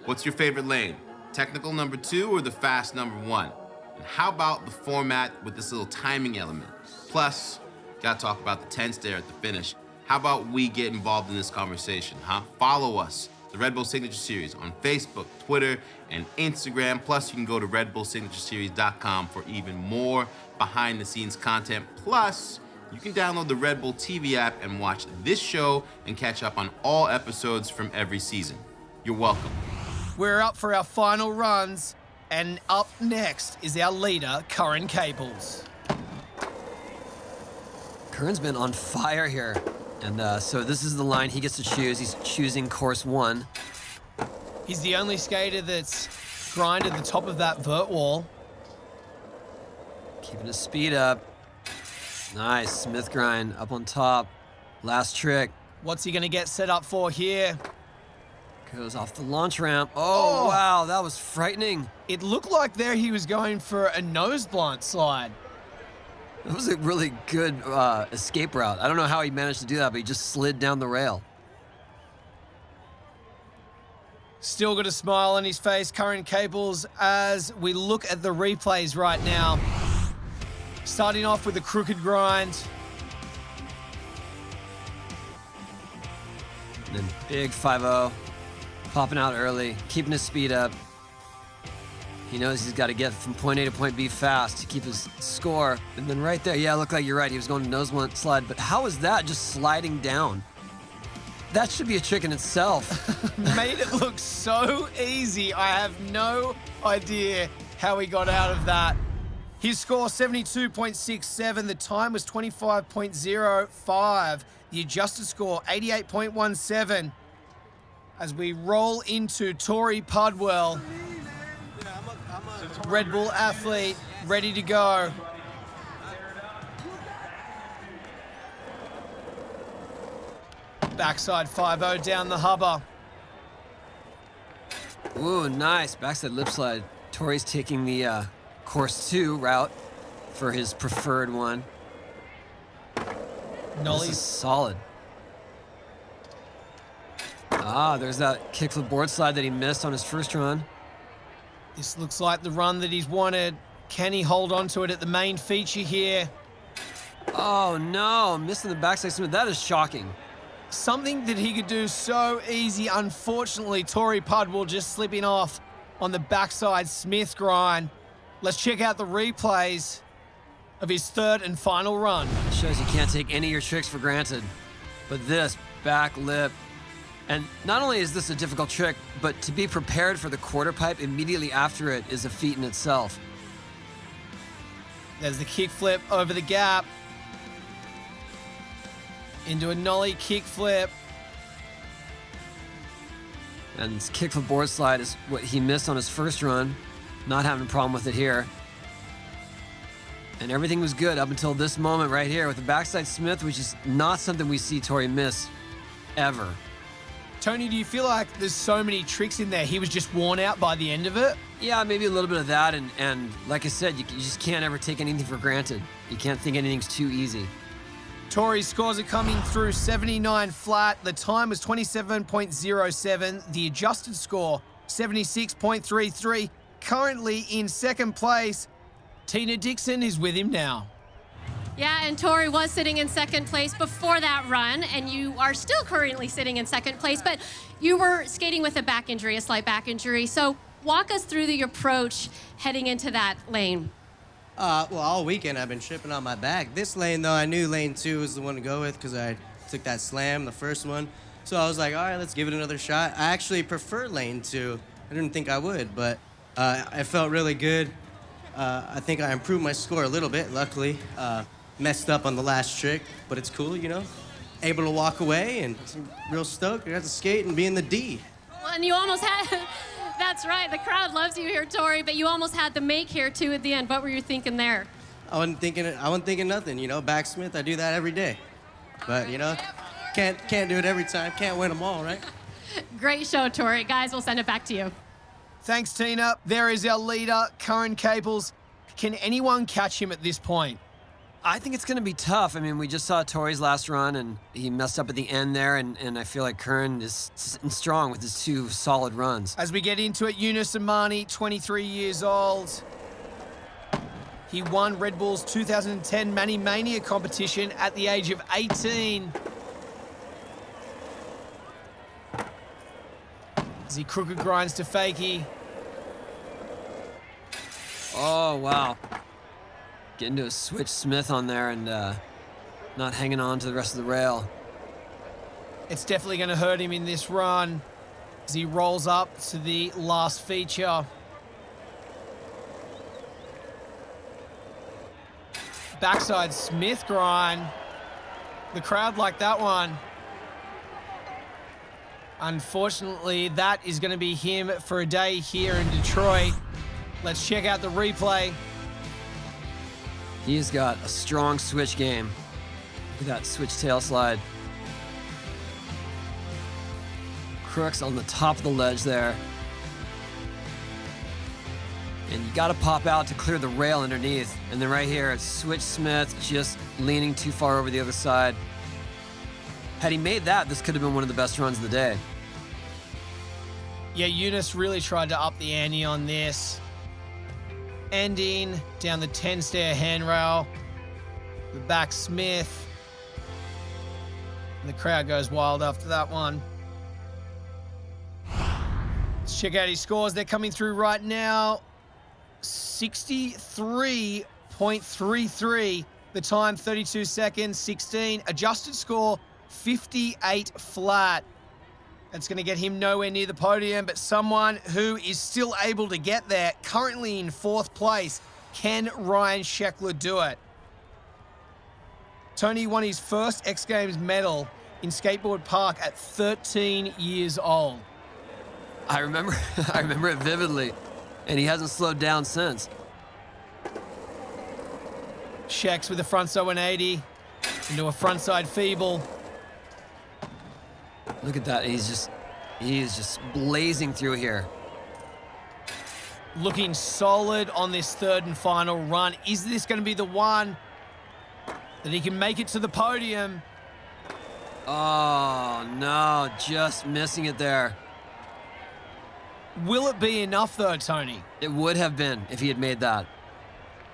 What's your favorite lane? Technical number 2 or the fast number 1? And how about the format with this little timing element? Plus, gotta talk about the 10 stare at the finish. How about we get involved in this conversation, huh? Follow us, the Red Bull Signature Series, on Facebook, Twitter, and Instagram. Plus, you can go to redbullsignatureseries.com for even more behind-the-scenes content. Plus, you can download the Red Bull TV app and watch this show and catch up on all episodes from every season. You're welcome. We're up for our final runs, and up next is our leader, Curran Caples. Curran's been on fire here. And so this is the line he gets to choose. He's choosing course 1. He's the only skater that's grinded the top of that vert wall. Keeping his speed up. Nice, Smith grind up on top. Last trick. What's he going to get set up for here? Goes off the launch ramp. Oh, wow, that was frightening. It looked like there he was going for a nose blunt slide. That was a really good escape route. I don't know how he managed to do that, but he just slid down the rail. Still got a smile on his face, Curran Caples, as we look at the replays right now. Starting off with the crooked grind. And then big 5-0, popping out early, keeping his speed up. He knows he's got to get from point A to point B fast to keep his score. And then right there, yeah, looked like you're right. He was going to nose blunt slide, but how is that just sliding down? That should be a trick in itself. Made it look so easy. I have no idea how he got out of that. His score, 72.67. The time was 25.05. The adjusted score, 88.17. As we roll into Tory Pudwell, Red Bull athlete, ready to go. Backside 5-0 down the hubba. Ooh, nice. Backside lip slide. Tory's taking the course 2 route for his preferred one. This is solid. Ah, there's that kickflip board slide that he missed on his first run. This looks like the run that he's wanted. Can he hold on to it at the main feature here? Oh no, missing the backside smooth. That is shocking. Something that he could do so easy. Unfortunately, Tory Pudwell just slipping off on the backside Smith grind. Let's check out the replays of his third and final run. Shows you can't take any of your tricks for granted. But this back lip, and not only is this a difficult trick, but to be prepared for the quarter pipe immediately after it is a feat in itself. There's the kickflip over the gap. Into a nollie kickflip. And this kickflip board slide is what he missed on his first run. Not having a problem with it here. And everything was good up until this moment right here with the backside Smith, which is not something we see Tory miss ever. Tony, do you feel like there's so many tricks in there, he was just worn out by the end of it? Yeah, maybe a little bit of that. And like I said, you just can't ever take anything for granted. You can't think anything's too easy. Tory's scores are coming through 79 flat. The time was 27.07. The adjusted score, 76.33. Currently in second place, Tina Dixon is with him now. Yeah, and Tory was sitting in second place before that run, and you are still currently sitting in second place, but you were skating with a back injury, a slight back injury. So walk us through the approach heading into that lane. Well, all weekend I've been tripping on my back. This lane, though, I knew lane 2 was the one to go with because I took that slam, the first one. So I was like, all right, let's give it another shot. I actually prefer lane 2. I didn't think I would, but I felt really good. I think I improved my score a little bit, luckily. Messed up on the last trick, but it's cool, you know? Able to walk away and real stoked. I got to skate and be in the D. Well, and you almost had... That's right. The crowd loves you here, Tory, but you almost had the make here, too, at the end. What were you thinking there? I wasn't thinking nothing, you know? Backsmith, I do that every day. But, you know, can't do it every time. Can't win them all, right? Great show, Tory. Guys, we'll send it back to you. Thanks, Tina. There is our leader, Curran Caples. Can anyone catch him at this point? I think it's going to be tough. I mean, we just saw Tory's last run, and he messed up at the end there, and I feel like Curran is strong with his 2 solid runs. As we get into it, Yunus Amani, 23 years old. He won Red Bull's 2010 Mani Mania competition at the age of 18. As he crooked grinds to fakie. Oh, wow. Getting to a switch Smith on there and not hanging on to the rest of the rail. It's definitely going to hurt him in this run as he rolls up to the last feature. Backside Smith grind. The crowd liked that one. Unfortunately, that is going to be him for a day here in Detroit. Let's check out the replay. He's got a strong switch game. Look at that switch tail slide. Crooks on the top of the ledge there. And you gotta pop out to clear the rail underneath. And then right here, it's Switch Smith just leaning too far over the other side. Had he made that, this could have been one of the best runs of the day. Yeah, Eunice really tried to up the ante on this. Ending down the 10-stair handrail. The back Smith. And the crowd goes wild after that one. Let's check out his scores. They're coming through right now. 63.33. The time, 32 seconds, 16. Adjusted score, 58 flat. That's going to get him nowhere near the podium, but someone who is still able to get there, currently in 4th place. Can Ryan Sheckler do it? Tony won his first X Games medal in Skateboard Park at 13 years old. I remember it vividly, and he hasn't slowed down since. Shex with a frontside 180 into a frontside feeble. Look at that, he is just blazing through here. Looking solid on this 3rd and final run. Is this going to be the one that he can make it to the podium? Oh, no, just missing it there. Will it be enough, though, Tony? It would have been if he had made that.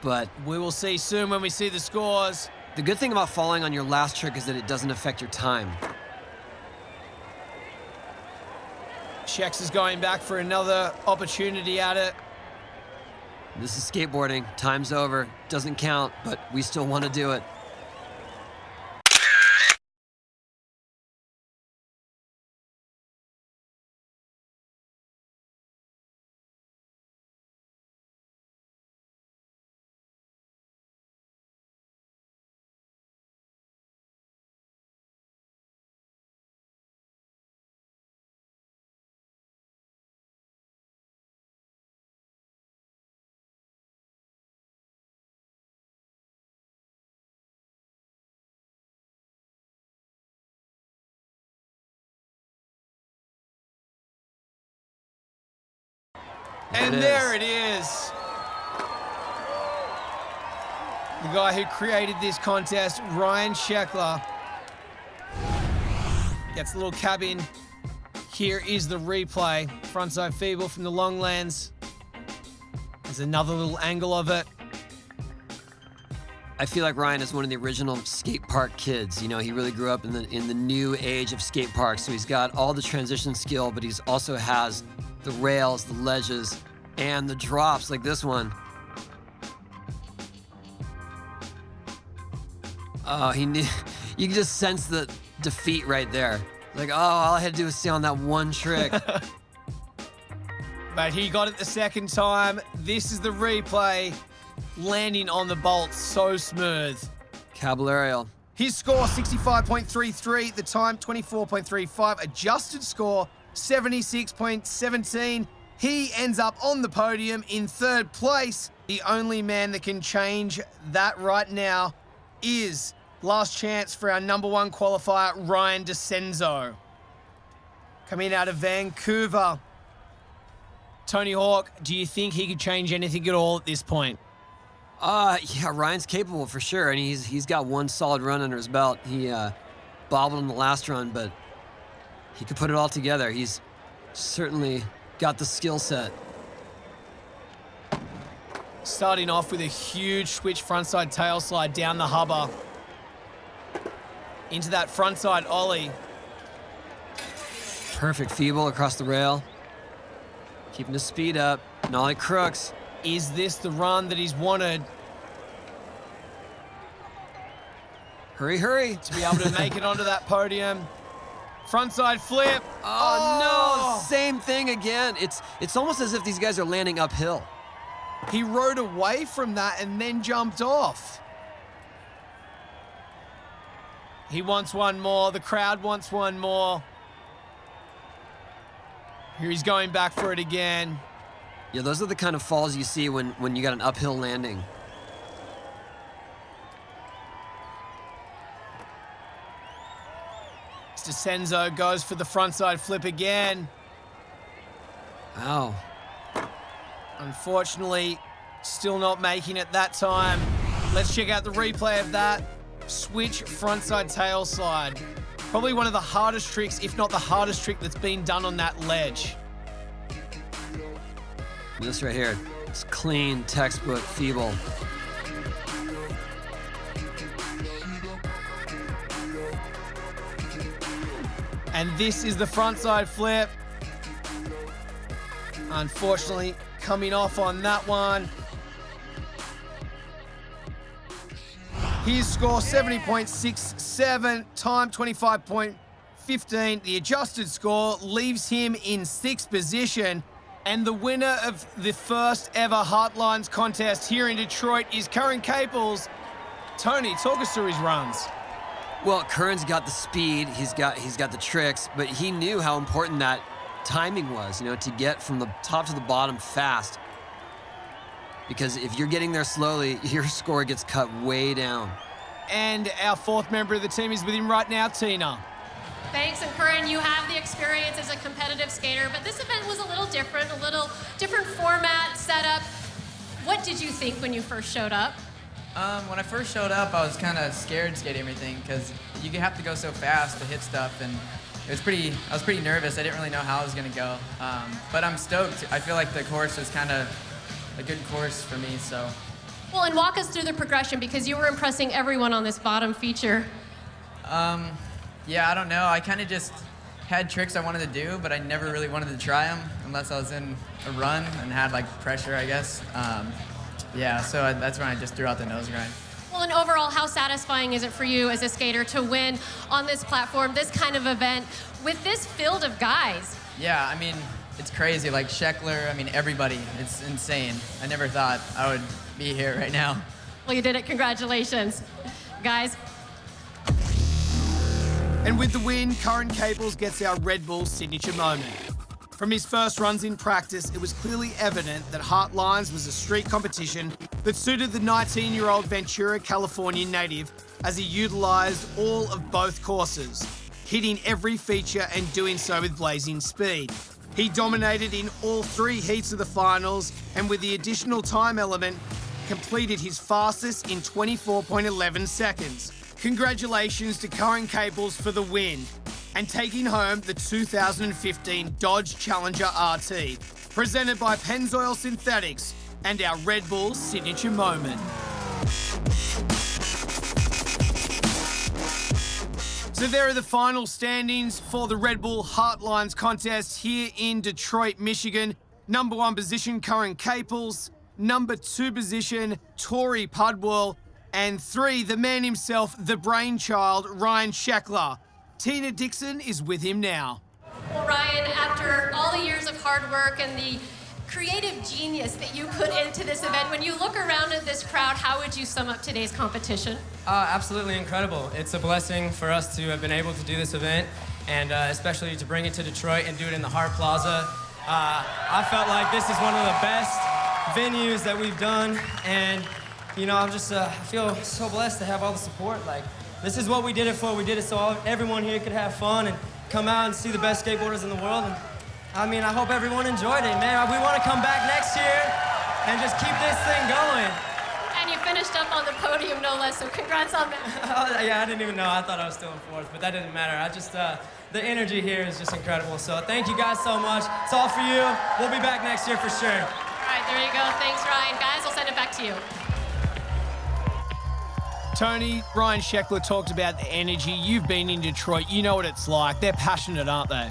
But we will see soon when we see the scores. The good thing about falling on your last trick is that it doesn't affect your time. Shex is going back for another opportunity at it. This is skateboarding. Time's over. Doesn't count, but we still want to do it. And there it is. The guy who created this contest, Ryan Sheckler, gets the little cabin. Here is the replay. Frontside feeble from the long lens. There's another little angle of it. I feel like Ryan is one of the original skate park kids. You know, he really grew up in the new age of skate parks, so he's got all the transition skill, but he's also has the rails, the ledges, and the drops like this one. Oh, you can just sense the defeat right there. Like, oh, all I had to do was stay on that one trick. But he got it the second time. This is the replay. Landing on the bolt so smooth. Caballerial. His score, 65.33. The time, 24.35. Adjusted score, 76.17. He ends up on the podium in 3rd place. The only man that can change that right now is last chance for our #1 qualifier, Ryan DeCenzo. Coming out of Vancouver. Tony Hawk, do you think he could change anything at all at this point? Yeah, Ryan's capable for sure, and he's got one solid run under his belt. He bobbled in the last run, but he could put it all together. He's certainly got the skill set. Starting off with a huge switch frontside tail slide down the hubba. Into that frontside ollie. Perfect feeble across the rail. Keeping the speed up. Nollie crooks. Is this the run that he's wanted? Hurry, hurry. To be able to make it onto that podium. Frontside flip. Oh, no, same thing again. It's almost as if these guys are landing uphill. He rode away from that and then jumped off. He wants one more. The crowd wants one more. Here he's going back for it again. Yeah, those are the kind of falls you see when you got an uphill landing. DeCenzo goes for the frontside flip again. Wow. Unfortunately, still not making it that time. Let's check out the replay of that. Switch frontside tail slide. Probably one of the hardest tricks, if not the hardest trick that's been done on that ledge. This right here, it's clean, textbook, feeble. And this is the frontside flip. Unfortunately, coming off on that one. His score 70.67, time 25.15. The adjusted score leaves him in 6th position. And the winner of the first ever Heartlines contest here in Detroit is Curran Caples. Tony, talk us through his runs. Well, Curran's got the speed, he's got the tricks, but he knew how important that timing was, to get from the top to the bottom fast. Because if you're getting there slowly, your score gets cut way down. And our 4th member of the team is with him right now, Tina. Thanks, and Curran, you have the experience as a competitive skater, but this event was a little different format, setup. What did you think when you first showed up? When I first showed up, I was kind of scared skating everything because you have to go so fast to hit stuff, and I was pretty nervous. I didn't really know how it was going to go, but I'm stoked. I feel like the course was kind of a good course for me, so. Well, and walk us through the progression because you were impressing everyone on this bottom feature. Yeah, I don't know. I kind of just had tricks I wanted to do, but I never really wanted to try them unless I was in a run and had pressure, I guess. Yeah, so that's when I just threw out the nose grind. Well, and overall, how satisfying is it for you as a skater to win on this platform, this kind of event, with this field of guys? Yeah, I mean, it's crazy. Like Sheckler, everybody. It's insane. I never thought I would be here right now. Well, you did it. Congratulations, guys. And with the win, Curran Caples gets our Red Bull signature moment. From his first runs in practice, it was clearly evident that Heartlines was a street competition that suited the 19-year-old Ventura, California native as he utilized all of both courses, hitting every feature and doing so with blazing speed. He dominated in all 3 heats of the finals, and with the additional time element, completed his fastest in 24.11 seconds. Congratulations to Curran Caples for the win and taking home the 2015 Dodge Challenger RT, presented by Pennzoil Synthetics and our Red Bull signature moment. So there are the final standings for the Red Bull Heartlines contest here in Detroit, Michigan. Number 1 position, Curran Caples. Number 2 position, Tori Pudwell. And 3, the man himself, the brainchild, Ryan Sheckler. Tina Dixon is with him now. Well, Ryan, after all the years of hard work and the creative genius that you put into this event, when you look around at this crowd, how would you sum up today's competition? Absolutely incredible. It's a blessing for us to have been able to do this event, and especially to bring it to Detroit and do it in the Hart Plaza. I felt like this is one of the best venues that we've done, and I'm just, I feel so blessed to have all the support. This is what we did it for. We did it so everyone here could have fun and come out and see the best skateboarders in the world. And I hope everyone enjoyed it, man. We want to come back next year and just keep this thing going. And you finished up on the podium, no less, so congrats on that. Yeah, I didn't even know. I thought I was still in 4th, but that didn't matter. The energy here is just incredible. So thank you guys so much. It's all for you. We'll be back next year for sure. All right, there you go. Thanks, Ryan. Guys, I'll send it back to you. Tony, Ryan Sheckler talked about the energy. You've been in Detroit. You know what it's like. They're passionate, aren't they?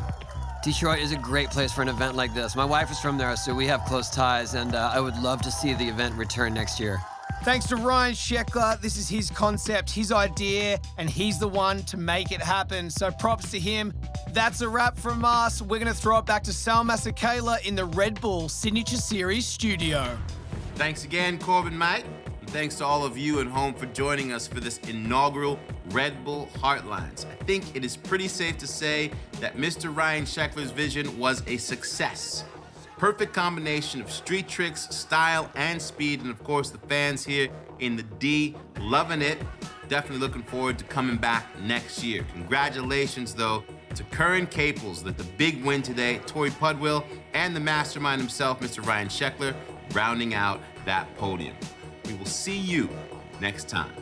Detroit is a great place for an event like this. My wife is from there, so we have close ties, and I would love to see the event return next year. Thanks to Ryan Sheckler. This is his concept, his idea, and he's the one to make it happen. So props to him. That's a wrap from us. We're going to throw it back to Sal Masekela in the Red Bull Signature Series studio. Thanks again, Corbin, mate. And thanks to all of you at home for joining us for this inaugural Red Bull Heartlines. I think it is pretty safe to say that Mr. Ryan Sheckler's vision was a success. Perfect combination of street tricks, style, and speed, and of course the fans here in the D loving it. Definitely looking forward to coming back next year. Congratulations, though, to Curran Caples with the big win today, Tori Pudwill, and the mastermind himself, Mr. Ryan Sheckler, rounding out that podium. We will see you next time.